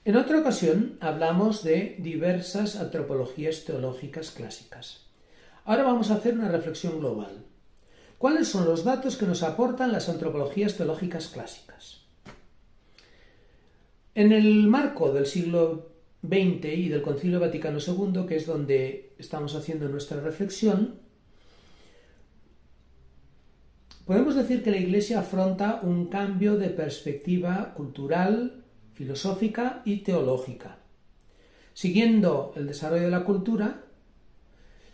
En otra ocasión hablamos de diversas antropologías teológicas clásicas. Ahora vamos a hacer una reflexión global. ¿Cuáles son los datos que nos aportan las antropologías teológicas clásicas? En el marco del siglo XX y del Concilio Vaticano II, que es donde estamos haciendo nuestra reflexión, podemos decir que la Iglesia afronta un cambio de perspectiva cultural, filosófica y teológica. Siguiendo el desarrollo de la cultura,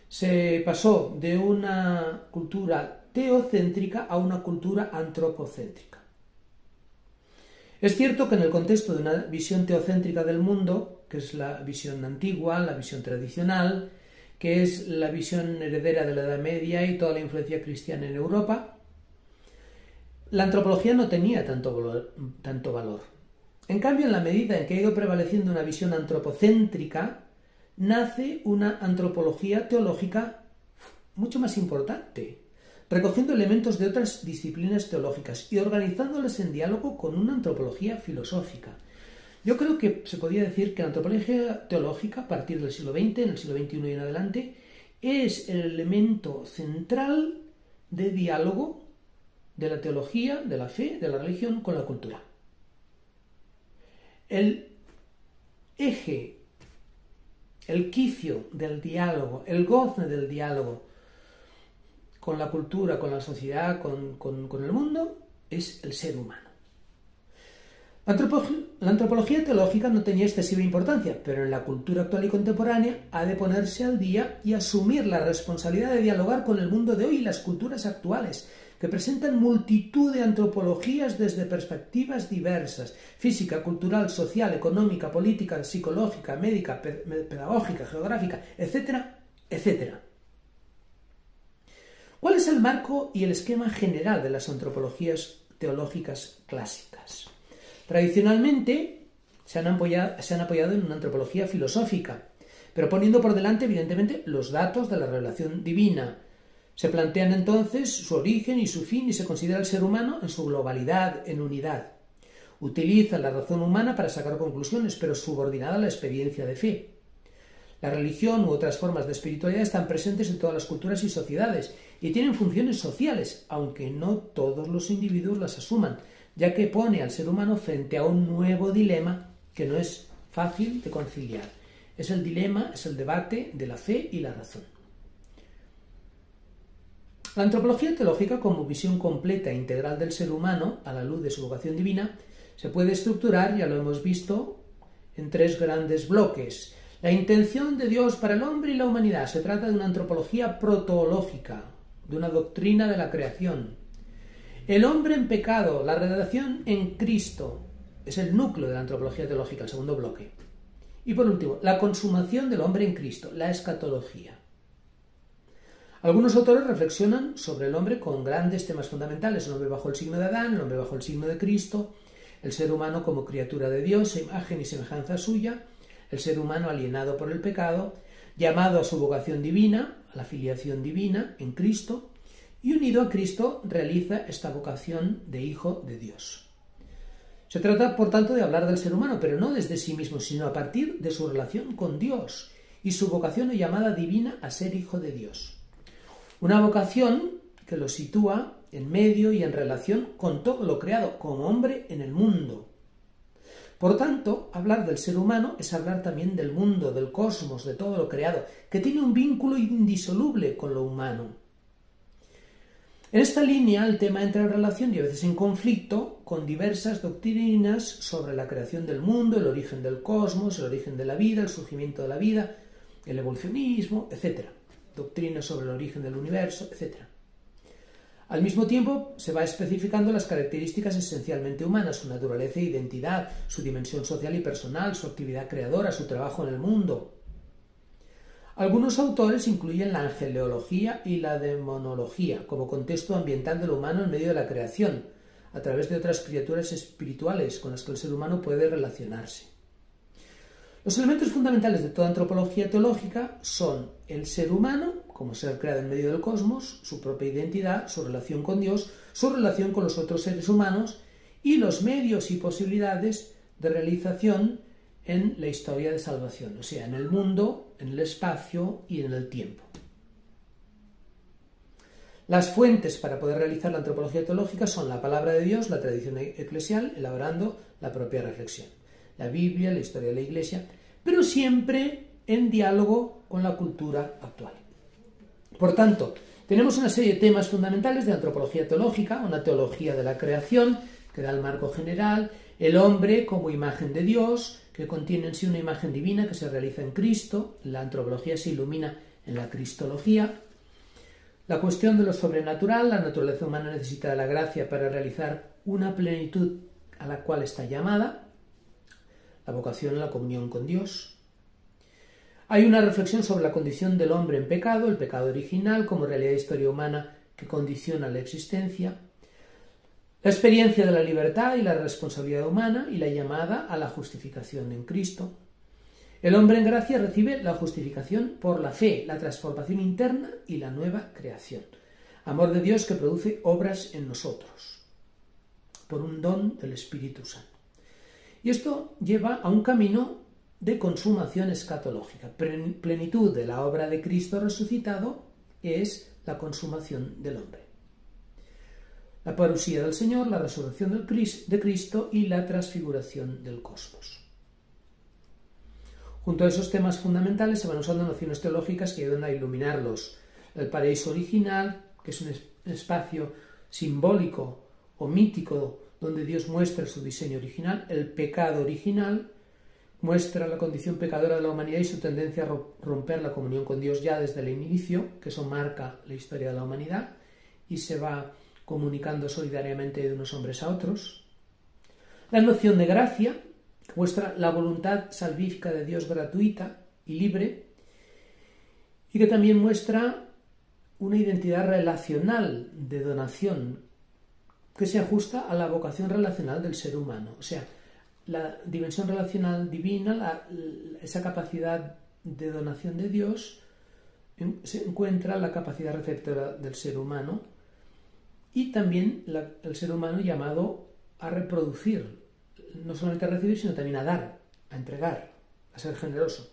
se pasó de una cultura teocéntrica a una cultura antropocéntrica. Es cierto que en el contexto de una visión teocéntrica del mundo, que es la visión antigua, la visión tradicional, que es la visión heredera de la Edad Media y toda la influencia cristiana en Europa, la antropología no tenía tanto valor. En cambio, en la medida en que ha ido prevaleciendo una visión antropocéntrica, nace una antropología teológica mucho más importante, recogiendo elementos de otras disciplinas teológicas y organizándolas en diálogo con una antropología filosófica. Yo creo que se podría decir que la antropología teológica, a partir del siglo XX, en el siglo XXI y en adelante, es el elemento central de diálogo de la teología, de la fe, de la religión con la cultura. El eje, el quicio del diálogo, el goce del diálogo con la cultura, con la sociedad, con el mundo, es el ser humano. La antropología teológica no tenía excesiva importancia, pero en la cultura actual y contemporánea ha de ponerse al día y asumir la responsabilidad de dialogar con el mundo de hoy y las culturas actuales, que presentan multitud de antropologías desde perspectivas diversas: física, cultural, social, económica, política, psicológica, médica, pedagógica, geográfica, etcétera, etcétera. ¿Cuál es el marco y el esquema general de las antropologías teológicas clásicas? Tradicionalmente se han apoyado en una antropología filosófica, pero poniendo por delante, evidentemente, los datos de la revelación divina. Se plantean entonces su origen y su fin y se considera el ser humano en su globalidad, en unidad. Utiliza la razón humana para sacar conclusiones, pero subordinada a la experiencia de fe. La religión u otras formas de espiritualidad están presentes en todas las culturas y sociedades y tienen funciones sociales, aunque no todos los individuos las asuman, ya que pone al ser humano frente a un nuevo dilema que no es fácil de conciliar. Es el dilema, es el debate de la fe y la razón. La antropología teológica, como visión completa e integral del ser humano a la luz de su vocación divina, se puede estructurar, ya lo hemos visto, en tres grandes bloques. La intención de Dios para el hombre y la humanidad. Se trata de una antropología protoológica, de una doctrina de la creación. El hombre en pecado, la redención en Cristo, es el núcleo de la antropología teológica, el segundo bloque. Y por último, la consumación del hombre en Cristo, la escatología. Algunos autores reflexionan sobre el hombre con grandes temas fundamentales: el hombre bajo el signo de Adán, el hombre bajo el signo de Cristo, el ser humano como criatura de Dios, imagen y semejanza suya, el ser humano alienado por el pecado, llamado a su vocación divina, a la filiación divina en Cristo, y unido a Cristo realiza esta vocación de hijo de Dios. Se trata, por tanto, de hablar del ser humano, pero no desde sí mismo, sino a partir de su relación con Dios y su vocación o llamada divina a ser hijo de Dios. Una vocación que lo sitúa en medio y en relación con todo lo creado, como hombre en el mundo. Por tanto, hablar del ser humano es hablar también del mundo, del cosmos, de todo lo creado, que tiene un vínculo indisoluble con lo humano. En esta línea, el tema entra en relación y a veces en conflicto con diversas doctrinas sobre la creación del mundo, el origen del cosmos, el origen de la vida, el surgimiento de la vida, el evolucionismo, etc. Doctrinas sobre el origen del universo, etc. Al mismo tiempo, se va especificando las características esencialmente humanas, su naturaleza e identidad, su dimensión social y personal, su actividad creadora, su trabajo en el mundo. Algunos autores incluyen la angeleología y la demonología como contexto ambiental de lo humano en medio de la creación, a través de otras criaturas espirituales con las que el ser humano puede relacionarse. Los elementos fundamentales de toda antropología teológica son el ser humano, como ser creado en medio del cosmos, su propia identidad, su relación con Dios, su relación con los otros seres humanos y los medios y posibilidades de realización en la historia de salvación, o sea, en el mundo, en el espacio y en el tiempo. Las fuentes para poder realizar la antropología teológica son la palabra de Dios, la tradición eclesial, elaborando la propia reflexión, la Biblia, la historia de la Iglesia, pero siempre en diálogo con la cultura actual. Por tanto, tenemos una serie de temas fundamentales de antropología teológica, una teología de la creación, que da el marco general, el hombre como imagen de Dios, que contiene en sí una imagen divina que se realiza en Cristo, la antropología se ilumina en la cristología, la cuestión de lo sobrenatural, la naturaleza humana necesita de la gracia para realizar una plenitud a la cual está llamada, la vocación a la comunión con Dios. Hay una reflexión sobre la condición del hombre en pecado, el pecado original como realidad de historia humana que condiciona la existencia, la experiencia de la libertad y la responsabilidad humana y la llamada a la justificación en Cristo. El hombre en gracia recibe la justificación por la fe, la transformación interna y la nueva creación. Amor de Dios que produce obras en nosotros, por un don del Espíritu Santo. Y esto lleva a un camino de consumación escatológica. Plenitud de la obra de Cristo resucitado es la consumación del hombre. La parusía del Señor, la resurrección de Cristo y la transfiguración del cosmos. Junto a esos temas fundamentales se van usando nociones teológicas que ayudan a iluminarlos. El paraíso original, que es un espacio simbólico o mítico donde Dios muestra su diseño original. El pecado original muestra la condición pecadora de la humanidad y su tendencia a romper la comunión con Dios ya desde el inicio, que eso marca la historia de la humanidad y se va comunicando solidariamente de unos hombres a otros. La noción de gracia muestra la voluntad salvífica de Dios gratuita y libre y que también muestra una identidad relacional de donación que se ajusta a la vocación relacional del ser humano. O sea, la dimensión relacional divina, esa capacidad de donación de Dios, se encuentra la capacidad receptora del ser humano y también el ser humano llamado a reproducir, no solamente a recibir, sino también a dar, a entregar, a ser generoso.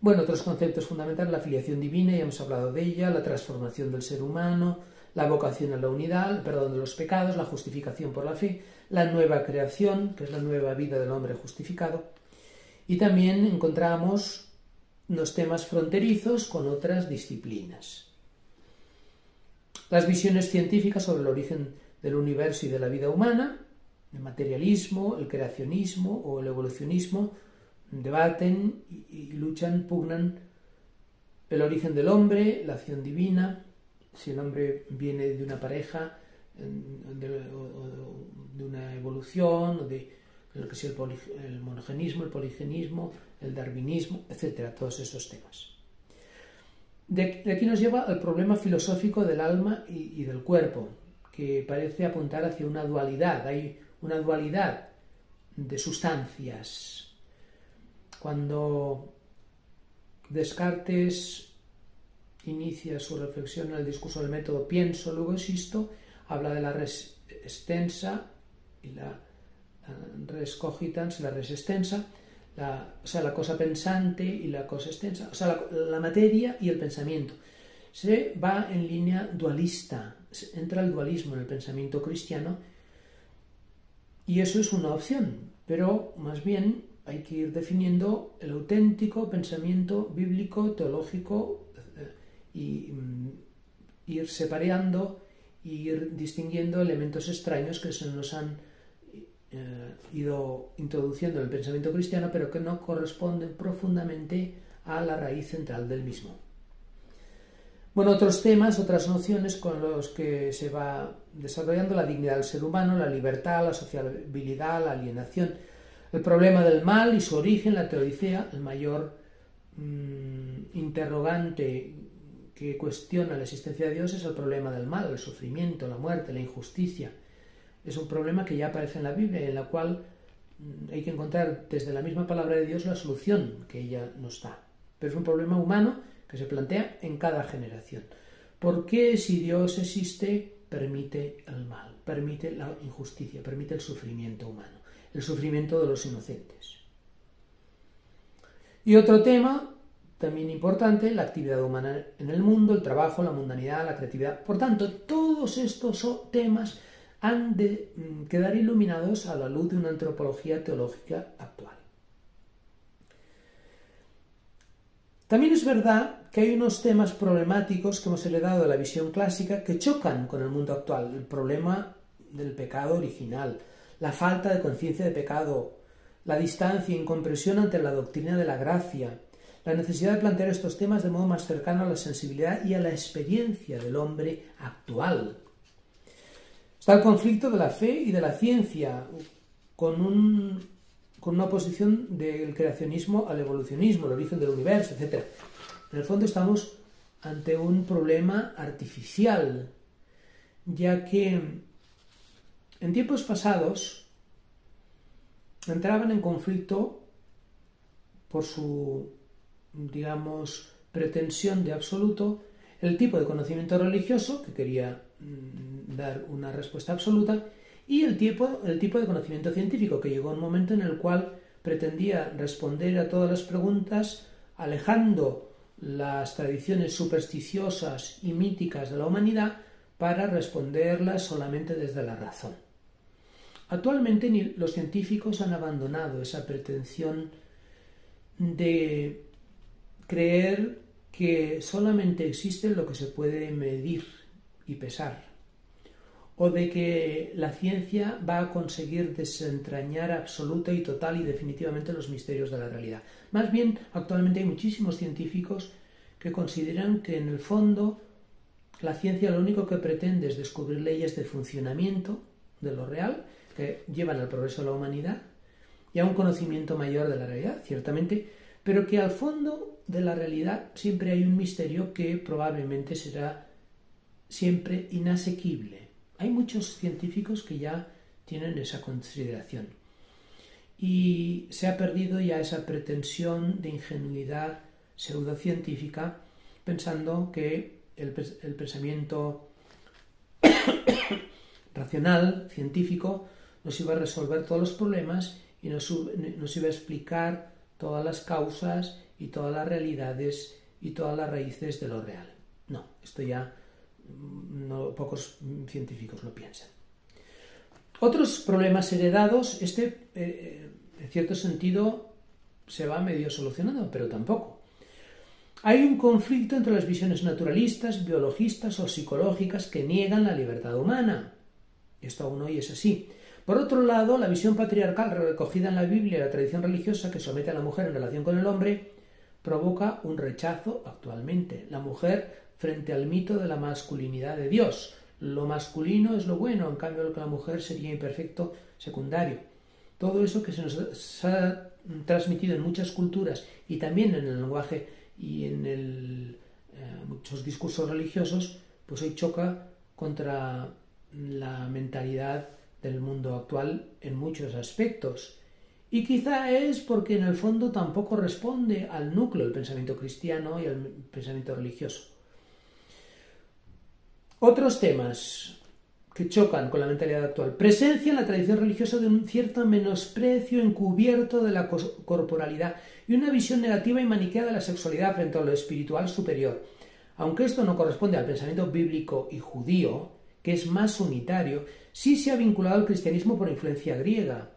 Bueno, otros conceptos fundamentales, la filiación divina, ya hemos hablado de ella, la transformación del ser humano, la vocación a la unidad, el perdón de los pecados, la justificación por la fe, la nueva creación, que es la nueva vida del hombre justificado, y también encontramos los temas fronterizos con otras disciplinas. Las visiones científicas sobre el origen del universo y de la vida humana, el materialismo, el creacionismo o el evolucionismo, debaten y luchan, pugnan el origen del hombre, la acción divina, si el hombre viene de una pareja, de una evolución, o de lo que sea el monogenismo, el poligenismo, el darwinismo, etcétera, todos esos temas. De aquí nos lleva al problema filosófico del alma y del cuerpo, que parece apuntar hacia una dualidad. Hay una dualidad de sustancias. Cuando Descartes inicia su reflexión en el discurso del método pienso, luego existo, habla de la res extensa y la res cogitans, la res extensa, la cosa pensante y la cosa extensa, o sea, la materia y el pensamiento. Se va en línea dualista, entra el dualismo en el pensamiento cristiano y eso es una opción, pero más bien hay que ir definiendo el auténtico pensamiento bíblico, teológico y ir separando y ir distinguiendo elementos extraños que se nos han ido introduciendo en el pensamiento cristiano, pero que no corresponden profundamente a la raíz central del mismo. Bueno, otros temas, otras nociones con los que se va desarrollando: la dignidad del ser humano, la libertad, la sociabilidad, la alienación, el problema del mal y su origen, la teodicea, el mayor interrogante que cuestiona la existencia de Dios es el problema del mal, el sufrimiento, la muerte, la injusticia. Es un problema que ya aparece en la Biblia y en la cual hay que encontrar desde la misma palabra de Dios la solución que ella nos da. Pero es un problema humano que se plantea en cada generación. ¿Por qué, si Dios existe, permite el mal, permite la injusticia, permite el sufrimiento humano, el sufrimiento de los inocentes? Y otro tema también importante, la actividad humana en el mundo, el trabajo, la mundanidad, la creatividad. Por tanto, todos estos temas han de quedar iluminados a la luz de una antropología teológica actual. También es verdad que hay unos temas problemáticos que hemos heredado de la visión clásica que chocan con el mundo actual. El problema del pecado original, la falta de conciencia de pecado, la distancia e incomprensión ante la doctrina de la gracia, la necesidad de plantear estos temas de modo más cercano a la sensibilidad y a la experiencia del hombre actual. Está el conflicto de la fe y de la ciencia, con una oposición del creacionismo al evolucionismo, el origen del universo, etc. En el fondo estamos ante un problema artificial, ya que en tiempos pasados entraban en conflicto por su, digamos, pretensión de absoluto el tipo de conocimiento religioso, que quería dar una respuesta absoluta, y el tipo de conocimiento científico, que llegó a un momento en el cual pretendía responder a todas las preguntas alejando las tradiciones supersticiosas y míticas de la humanidad para responderlas solamente desde la razón. Actualmente los científicos han abandonado esa pretensión de creer que solamente existe lo que se puede medir y pesar, o de que la ciencia va a conseguir desentrañar absoluta y total y definitivamente los misterios de la realidad. Más bien, actualmente hay muchísimos científicos que consideran que en el fondo la ciencia lo único que pretende es descubrir leyes de funcionamiento de lo real que llevan al progreso de la humanidad y a un conocimiento mayor de la realidad, ciertamente, pero que al fondo de la realidad siempre hay un misterio que probablemente será siempre inasequible. Hay muchos científicos que ya tienen esa consideración y se ha perdido ya esa pretensión de ingenuidad pseudocientífica pensando que el pensamiento racional, científico, nos iba a resolver todos los problemas y nos iba a explicar todas las causas y todas las realidades y todas las raíces de lo real. No, esto ya pocos científicos lo piensan. Otros problemas heredados, en cierto sentido se va medio solucionando, pero tampoco. Hay un conflicto entre las visiones naturalistas, biologistas o psicológicas que niegan la libertad humana. Esto aún hoy es así. Por otro lado, la visión patriarcal recogida en la Biblia y la tradición religiosa que somete a la mujer en relación con el hombre provoca un rechazo actualmente. La mujer frente al mito de la masculinidad de Dios. Lo masculino es lo bueno, en cambio lo que la mujer sería imperfecto, secundario. Todo eso que se nos ha transmitido en muchas culturas y también en el lenguaje y en muchos discursos religiosos, pues hoy choca contra la mentalidad del mundo actual en muchos aspectos. Y quizá es porque en el fondo tampoco responde al núcleo del pensamiento cristiano y al pensamiento religioso. Otros temas que chocan con la mentalidad actual. Presencia en la tradición religiosa de un cierto menosprecio encubierto de la corporalidad y una visión negativa y maniquea de la sexualidad frente a lo espiritual superior. Aunque esto no corresponde al pensamiento bíblico y judío, que es más unitario, sí se ha vinculado al cristianismo por influencia griega.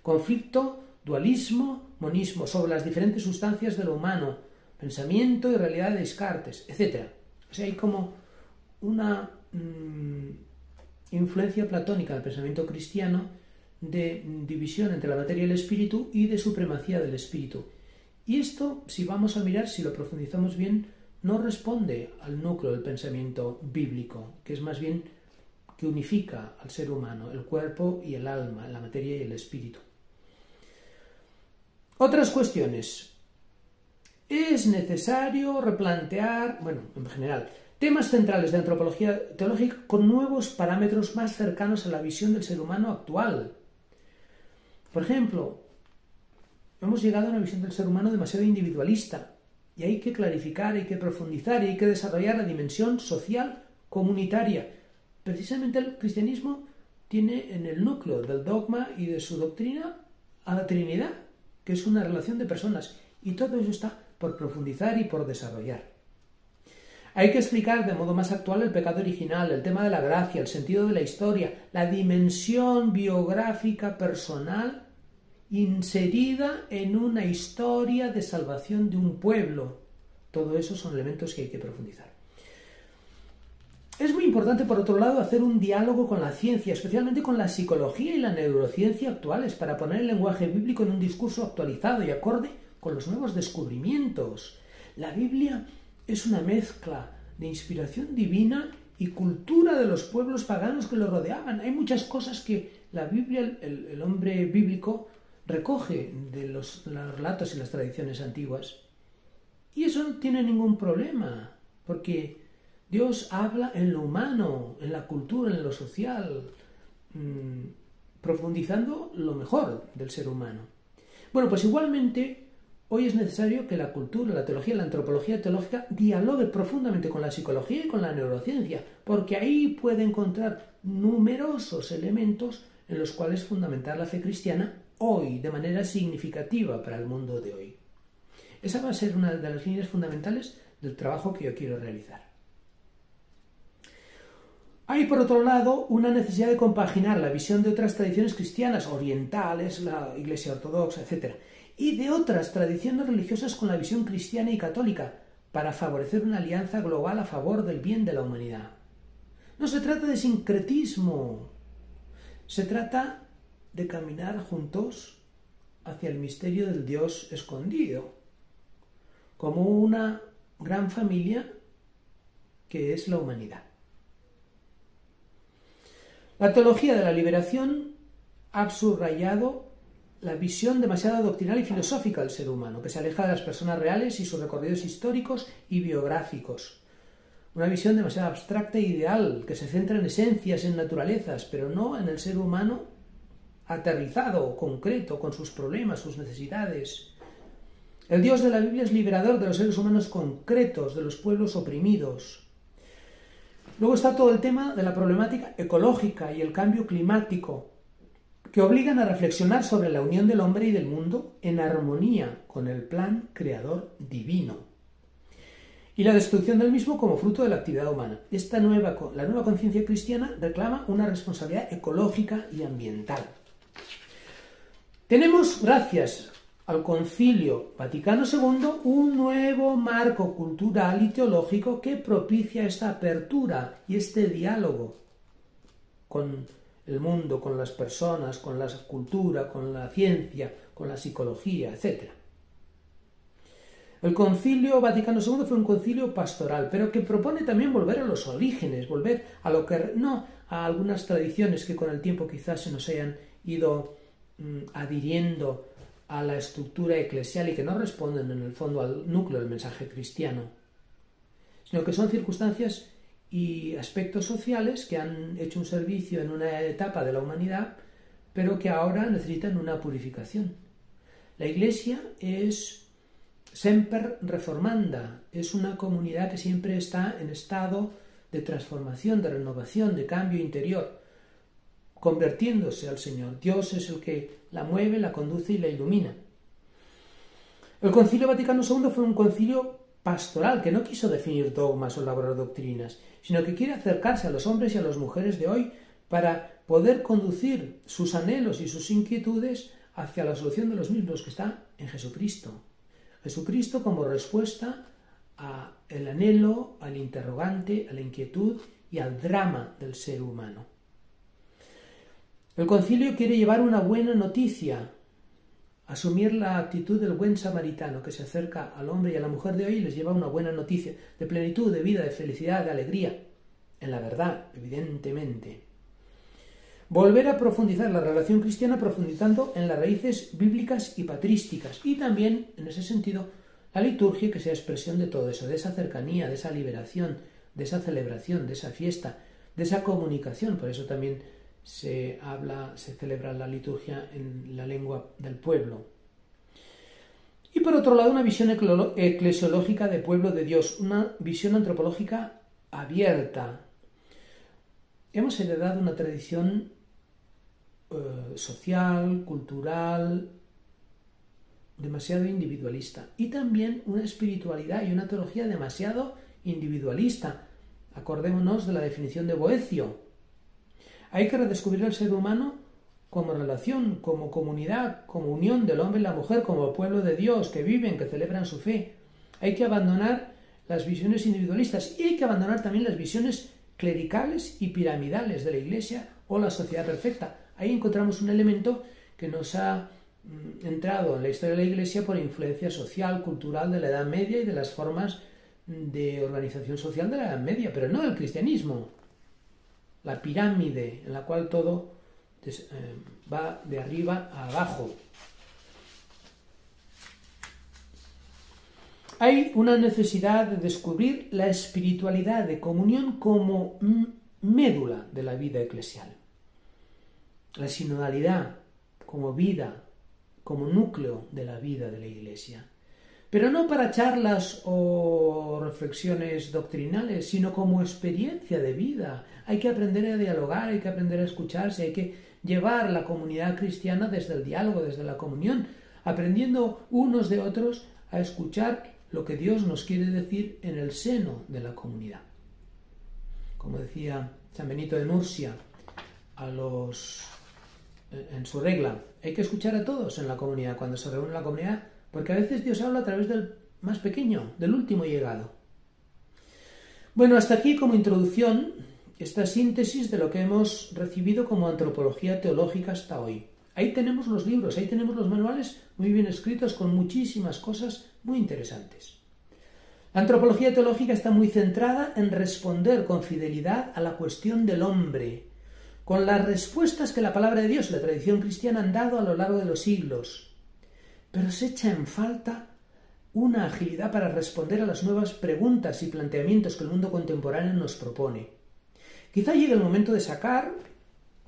Conflicto, dualismo, monismo sobre las diferentes sustancias de lo humano, pensamiento y realidad de Descartes, etc. O sea, hay como una influencia platónica del pensamiento cristiano de división entre la materia y el espíritu y de supremacía del espíritu. Y esto, si vamos a mirar, si lo profundizamos bien, no responde al núcleo del pensamiento bíblico, que es más bien que unifica al ser humano, el cuerpo y el alma, la materia y el espíritu. Otras cuestiones. Es necesario replantear, en general, temas centrales de antropología teológica con nuevos parámetros más cercanos a la visión del ser humano actual. Por ejemplo, hemos llegado a una visión del ser humano demasiado individualista y hay que clarificar, hay que profundizar y hay que desarrollar la dimensión social comunitaria. Precisamente el cristianismo tiene en el núcleo del dogma y de su doctrina a la Trinidad, que es una relación de personas, Y todo eso está por profundizar y por desarrollar. Hay que explicar de modo más actual el pecado original, el tema de la gracia, el sentido de la historia, la dimensión biográfica personal inserida en una historia de salvación de un pueblo. Todo eso son elementos que hay que profundizar. Es muy importante, por otro lado, hacer un diálogo con la ciencia, especialmente con la psicología y la neurociencia actuales, para poner el lenguaje bíblico en un discurso actualizado y acorde con los nuevos descubrimientos. La Biblia es una mezcla de inspiración divina y cultura de los pueblos paganos que lo rodeaban. Hay muchas cosas que la Biblia, el hombre bíblico, recoge de los relatos y las tradiciones antiguas. Y eso no tiene ningún problema, porque Dios habla en lo humano, en la cultura, en lo social, profundizando lo mejor del ser humano. Bueno, pues igualmente hoy es necesario que la cultura, la teología, la antropología teológica dialogue profundamente con la psicología y con la neurociencia, porque ahí puede encontrar numerosos elementos en los cuales fundamentar la fe cristiana hoy, de manera significativa para el mundo de hoy. Esa va a ser una de las líneas fundamentales del trabajo que yo quiero realizar. Hay, por otro lado, una necesidad de compaginar la visión de otras tradiciones cristianas, orientales, la Iglesia ortodoxa, etc., y de otras tradiciones religiosas con la visión cristiana y católica, para favorecer una alianza global a favor del bien de la humanidad. No se trata de sincretismo, se trata de caminar juntos hacia el misterio del Dios escondido, como una gran familia que es la humanidad. La teología de la liberación ha subrayado la visión demasiado doctrinal y filosófica del ser humano, que se aleja de las personas reales y sus recorridos históricos y biográficos. Una visión demasiado abstracta e ideal, que se centra en esencias, en naturalezas, pero no en el ser humano aterrizado, concreto, con sus problemas, sus necesidades. El Dios de la Biblia es liberador de los seres humanos concretos, de los pueblos oprimidos. Luego está todo el tema de la problemática ecológica y el cambio climático, que obligan a reflexionar sobre la unión del hombre y del mundo en armonía con el plan creador divino, y la destrucción del mismo como fruto de la actividad humana. La nueva conciencia cristiana reclama una responsabilidad ecológica y ambiental. Tenemos, gracias al Concilio Vaticano II, un nuevo marco cultural y teológico que propicia esta apertura y este diálogo con el mundo, con las personas, con la cultura, con la ciencia, con la psicología, etc. El Concilio Vaticano II fue un concilio pastoral, pero que propone también volver a los orígenes, volver a lo que no a algunas tradiciones que con el tiempo quizás se nos hayan ido adhiriendo a la estructura eclesial y que no responden en el fondo al núcleo del mensaje cristiano, sino que son circunstancias y aspectos sociales que han hecho un servicio en una etapa de la humanidad, pero que ahora necesitan una purificación. La Iglesia es semper reformanda, es una comunidad que siempre está en estado de transformación, de renovación, de cambio interior, convirtiéndose al Señor. Dios es el que la mueve, la conduce y la ilumina. El Concilio Vaticano II fue un concilio pastoral que no quiso definir dogmas o elaborar doctrinas, sino que quiere acercarse a los hombres y a las mujeres de hoy para poder conducir sus anhelos y sus inquietudes hacia la solución de los mismos, que está en Jesucristo. Jesucristo como respuesta al anhelo, al interrogante, a la inquietud y al drama del ser humano. El concilio quiere llevar una buena noticia, asumir la actitud del buen samaritano que se acerca al hombre y a la mujer de hoy y les lleva una buena noticia de plenitud, de vida, de felicidad, de alegría, en la verdad, evidentemente. Volver a profundizar la relación cristiana profundizando en las raíces bíblicas y patrísticas, y también, en ese sentido, la liturgia que sea expresión de todo eso, de esa cercanía, de esa liberación, de esa celebración, de esa fiesta, de esa comunicación. Por eso también se celebra la liturgia en la lengua del pueblo. Y por otro lado, una visión eclesiológica de pueblo de Dios, una visión antropológica abierta. Hemos heredado una tradición social, cultural, demasiado individualista y también una espiritualidad y una teología demasiado individualista. Acordémonos de la definición de Boecio. Hay que redescubrir al ser humano como relación, como comunidad, como unión del hombre y la mujer, como pueblo de Dios, que viven, que celebran su fe. Hay que abandonar las visiones individualistas y hay que abandonar también las visiones clericales y piramidales de la Iglesia o la sociedad perfecta. Ahí encontramos un elemento que nos ha entrado en la historia de la Iglesia por influencia social, cultural de la Edad Media y de las formas de organización social de la Edad Media, pero no del cristianismo. La pirámide en la cual todo va de arriba a abajo. Hay una necesidad de descubrir la espiritualidad de comunión como médula de la vida eclesial. La sinodalidad como vida, como núcleo de la vida de la Iglesia. Pero no para charlas o reflexiones doctrinales, sino como experiencia de vida. Hay que aprender a dialogar, hay que aprender a escucharse, hay que llevar la comunidad cristiana desde el diálogo, desde la comunión, aprendiendo unos de otros a escuchar lo que Dios nos quiere decir en el seno de la comunidad. Como decía San Benito de Nursia en su regla, hay que escuchar a todos en la comunidad, cuando se reúne la comunidad, porque a veces Dios habla a través del más pequeño, del último llegado. Bueno, hasta aquí como introducción esta síntesis de lo que hemos recibido como antropología teológica hasta hoy. Ahí tenemos los libros, ahí tenemos los manuales muy bien escritos con muchísimas cosas muy interesantes. La antropología teológica está muy centrada en responder con fidelidad a la cuestión del hombre, con las respuestas que la palabra de Dios y la tradición cristiana han dado a lo largo de los siglos. Pero se echa en falta una agilidad para responder a las nuevas preguntas y planteamientos que el mundo contemporáneo nos propone. Quizá llegue el momento de sacar,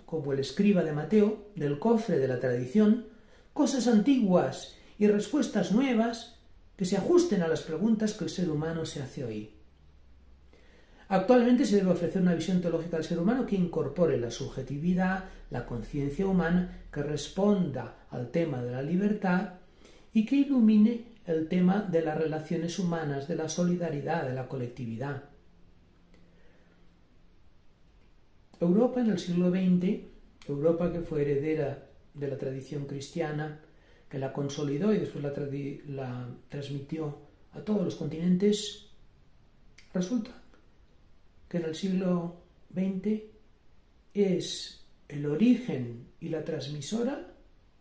como el escriba de Mateo, del cofre de la tradición, cosas antiguas y respuestas nuevas que se ajusten a las preguntas que el ser humano se hace hoy. Actualmente se debe ofrecer una visión teológica del ser humano que incorpore la subjetividad, la conciencia humana, que responda al tema de la libertad y que ilumine el tema de las relaciones humanas, de la solidaridad, de la colectividad. Europa en el siglo XX, Europa que fue heredera de la tradición cristiana, que la consolidó y después la transmitió a todos los continentes, resulta que en el siglo XX es el origen y la transmisora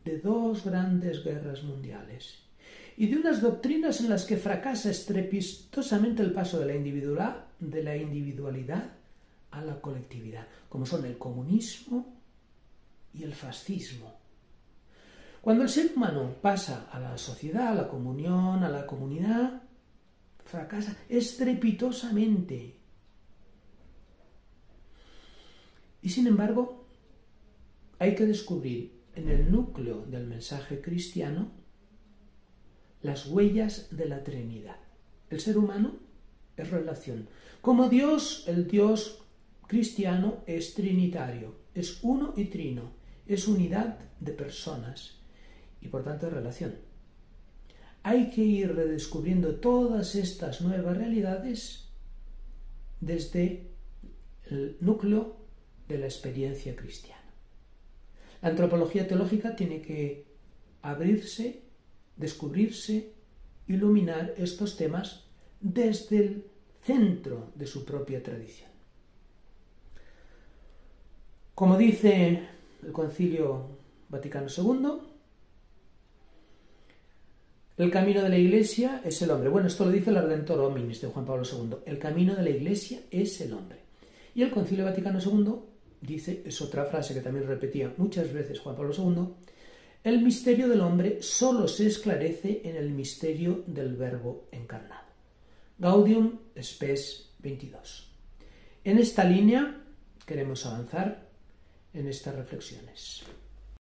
de dos grandes guerras mundiales y de unas doctrinas en las que fracasa estrepitosamente el paso de la individualidad a la colectividad, como son el comunismo y el fascismo. Cuando el ser humano pasa a la sociedad, a la comunión, a la comunidad, fracasa estrepitosamente. Y sin embargo, hay que descubrir en el núcleo del mensaje cristiano las huellas de la Trinidad. El ser humano es relación. Como Dios, el Dios cristiano es trinitario, es uno y trino, es unidad de personas y por tanto es relación. Hay que ir redescubriendo todas estas nuevas realidades desde el núcleo de la experiencia cristiana. La antropología teológica tiene que abrirse, descubrirse, iluminar estos temas desde el centro de su propia tradición. Como dice el Concilio Vaticano II, el camino de la Iglesia es el hombre. Bueno, esto lo dice el Redemptor Hominis de Juan Pablo II. El camino de la Iglesia es el hombre. Y el Concilio Vaticano II dice, es otra frase que también repetía muchas veces Juan Pablo II, el misterio del hombre solo se esclarece en el misterio del Verbo encarnado. Gaudium Spes 22. En esta línea queremos avanzar en estas reflexiones.